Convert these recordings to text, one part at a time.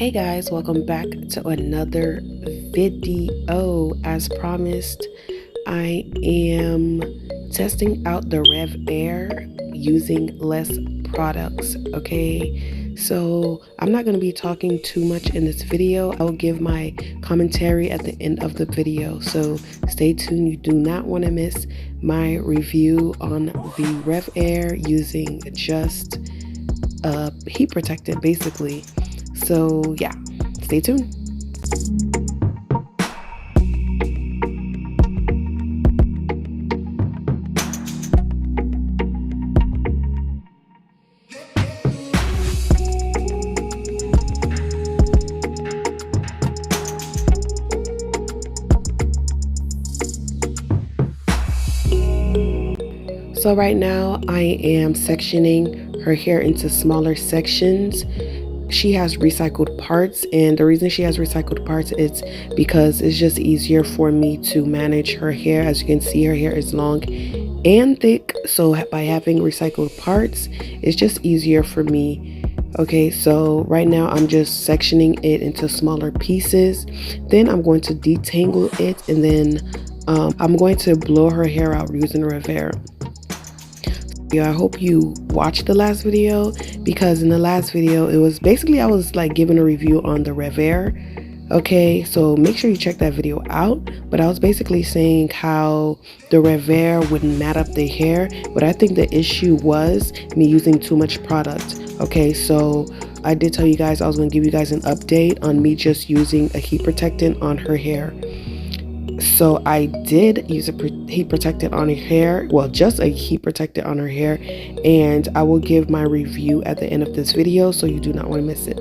Hey guys, welcome back to another video. As promised, I am testing out the Revair using less products, okay? So I'm not going to be talking too much in this video. I'll give my commentary at the end of the video, so stay tuned. You do not want to miss my review on the Revair using just heat protectant basically. So yeah, stay tuned. So right now I am sectioning her hair into smaller sections. She has recycled parts, and the reason she has recycled parts is because it's just easier for me to manage her hair. As you can see, her hair is long and thick, so by having recycled parts, it's just easier for me. Okay, so right now I'm just sectioning it into smaller pieces. Then I'm going to detangle it, and then I'm going to blow her hair out using Revair. Yeah, I hope you watched the last video, because in the last video it was basically I was like giving a review on the Revair. Okay, so make sure you check that video out. But I was basically saying how the Revair wouldn't mat up the hair, but I think the issue was me using too much product. Okay, so I did tell you guys I was going to give you guys an update on me just using a heat protectant on her hair. So I did use a heat protectant on her hair, well, just a heat protectant on her hair, and I will give my review at the end of this video, so you do not want to miss it.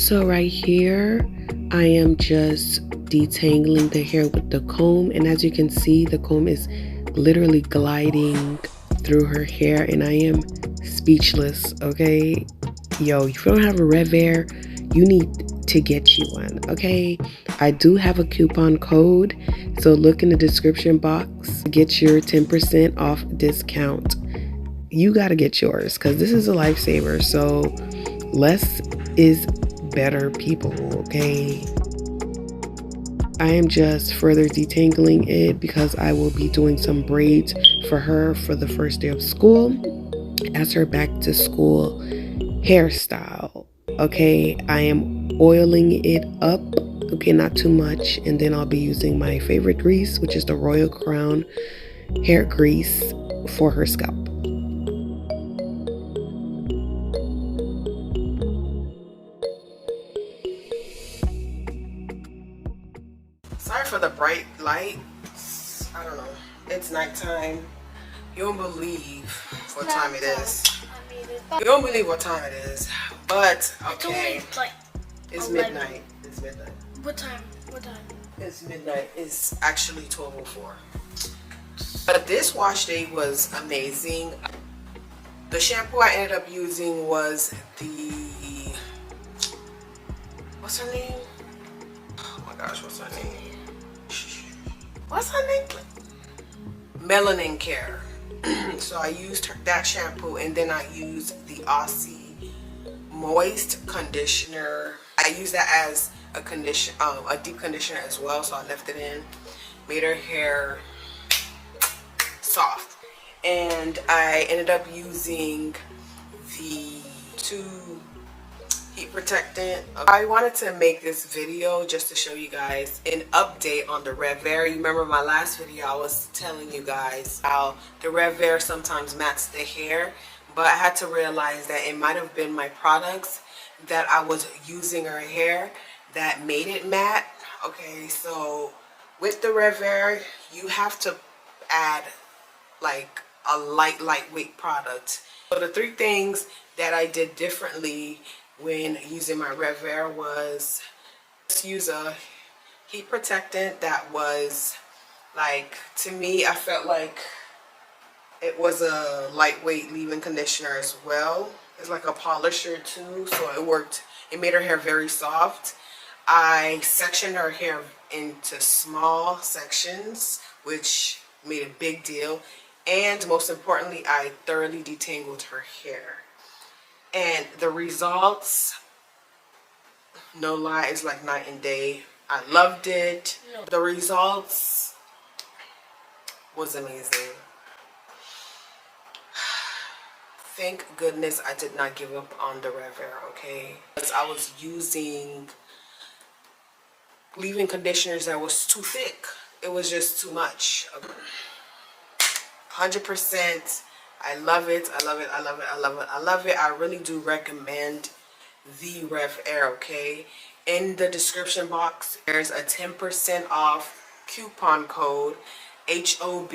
So right here, I am just detangling the hair with the comb, and as you can see, the comb is literally gliding through her hair, and I am speechless. Okay, yo, if you don't have a Revair, you need to get you one. Okay, I do have a coupon code, so look in the description box, get your 10% off discount. You got to get yours because this is a lifesaver. So less is better, people. Okay, I am just further detangling it because I will be doing some braids for her for the first day of school as her back to school hairstyle. Okay, I am oiling it up. Okay, not too much, and then I'll be using my favorite grease, which is the Royal Crown hair grease, for her scalp. Sorry for the bright light. I don't know. It's nighttime. You don't believe what time it is. You don't believe what time it is. But okay. It's only like it's midnight. It's midnight. What time? What time? It's midnight. It's actually 12:04. But this wash day was amazing. The shampoo I ended up using was the, what's her name? Oh my gosh, what's her name? What's her name? Melanin Care. So I used that shampoo, and then I used the Aussie moist conditioner. I used that as a deep conditioner as well, so I left it in, made her hair soft. And I ended up using the two heat protectant. I wanted to make this video just to show you guys an update on the Revair. You remember my last video, I was telling you guys how the Revair sometimes mats the hair, but I had to realize that it might have been my products that I was using her hair that made it matte. Okay, so with the Revair, you have to add like a lightweight product. So the three things that I did differently when using my Revair was just use a heat protectant that was like, to me, I felt like it was a lightweight leave-in conditioner as well. It's like a polisher too, so it worked. It made her hair very soft. I sectioned her hair into small sections, which made a big deal. And most importantly, I thoroughly detangled her hair. And the results, no lie, is like night and day. I loved it. The results was amazing. Thank goodness I did not give up on the Revair, okay? Because I was using leave-in conditioners that was too thick. It was just too much. 100%. I love it. I love it. I love it. I love it. I love it. I really do recommend the Revair, okay? In the description box, there's a 10% off coupon code, HOB.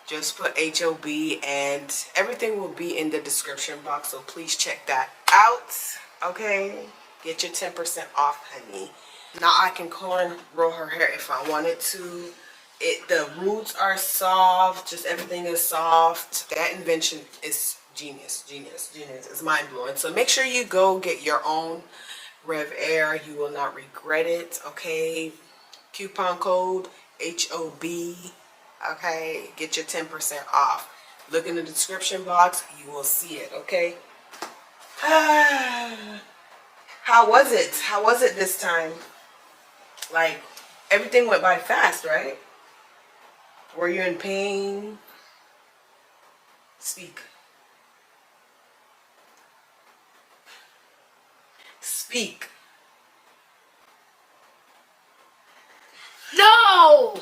Just put HOB and everything will be in the description box, so please check that out, okay? Get your 10% off, honey. Now I can cornrow her hair if I wanted to. The roots are soft, just everything is soft. That invention is genius, genius, genius. It's mind-blowing. So make sure you go get your own Revair. You will not regret it, okay? Coupon code HOB, okay? Get your 10% off. Look in the description box. You will see it, okay? How was it? How was it this time? Like, everything went by fast, right? Were you in pain? Speak. Speak. No!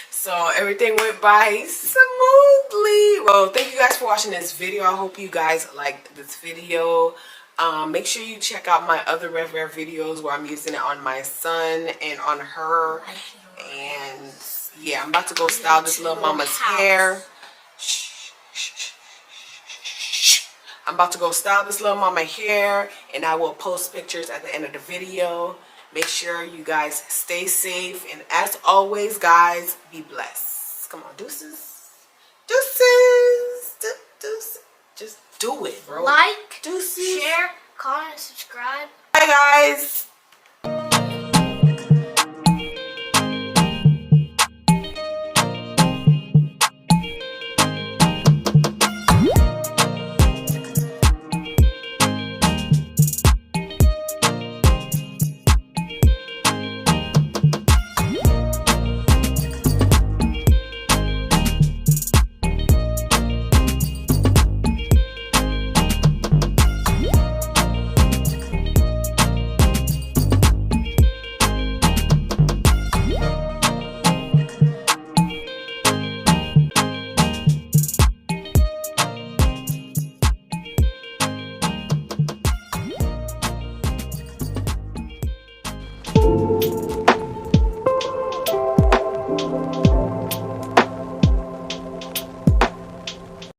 So everything went by smoothly. Well, thank you guys for watching this video. I hope you guys liked this video. Make sure you check out my other Revair videos where I'm using it on my son and on her. And yeah, I'm about to go style this little mama's hair. I'm about to go style this little mama hair, and I will post pictures at the end of the video. Make sure you guys stay safe, and as always, guys, be blessed. Come on, deuces. Deuces. Deuces. Just do it, bro. Like, deuces. share, comment, and subscribe. Bye, guys.